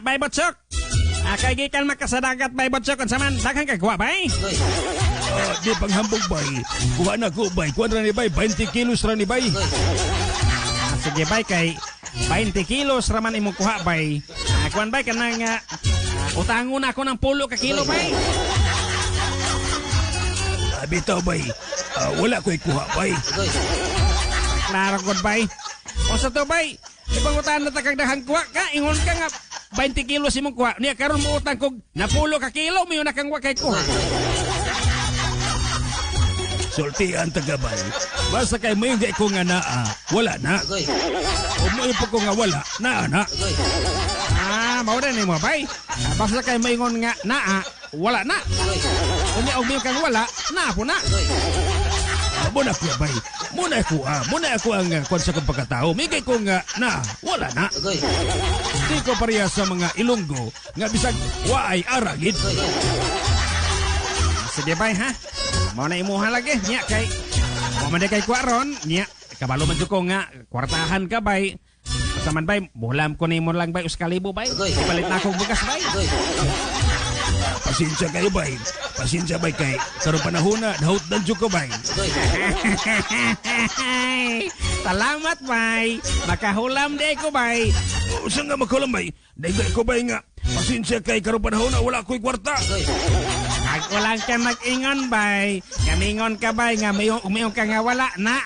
bay botsok. Kay gikan makasadagat bay botsok kon saman daghang kay kuha bay. Di panghambog bay. Kuha na ko bay. Kuha na ni bay 20 kilos ra ni bay. Sige bay kay 20 kilos raman imong kuha bay. Kuan bay kanang utangon ako ng 10 ka kilo bay. Bitaw bay. Wala ko'y kuha bay. Klaro gud bay. O sa to bay, ipangutan na takag daghang kuha ka, ingon ka nga 20 kilos imong kuha. Niya karon mo utang kog na 10 ka kilo, mayo na kang wa kay kuha. Sultian tagabay. Basta kay may hindi ko nga naa, wala na. O may po ko nga wala, na. Mao na ni mo bay. Basta kay maingon nga naa, wala na. Unya og mayo kang wala, na po na. Muna ko bay. Muna ako ang kwan sa kong pagkatao. Migay ko nga na, wala na. Di ko pareha sa mga Ilonggo nga bisag waay aragid. Sige bay ha. Mao na imuha lagi nya kay mo man kay kuaron nya kabalo man jud ko nga kwartahan ka bay. Saman bay, bulam ko nimo lang bay uskalibo bay. Palit na akong bugas bay. Pasensya kayo bay. Pasensya bay kay karon panahon na nahutdan jud ko bay. Salamat bay. Makahulam di ko bay. Usa nga makahulam bay. Dagdag ko bay nga. Pasensya kay karon panahon na wala ko'y kwarta. Ako lang ka mag-ingon bay. Kamingon ka bay nga mayong ka nga wala na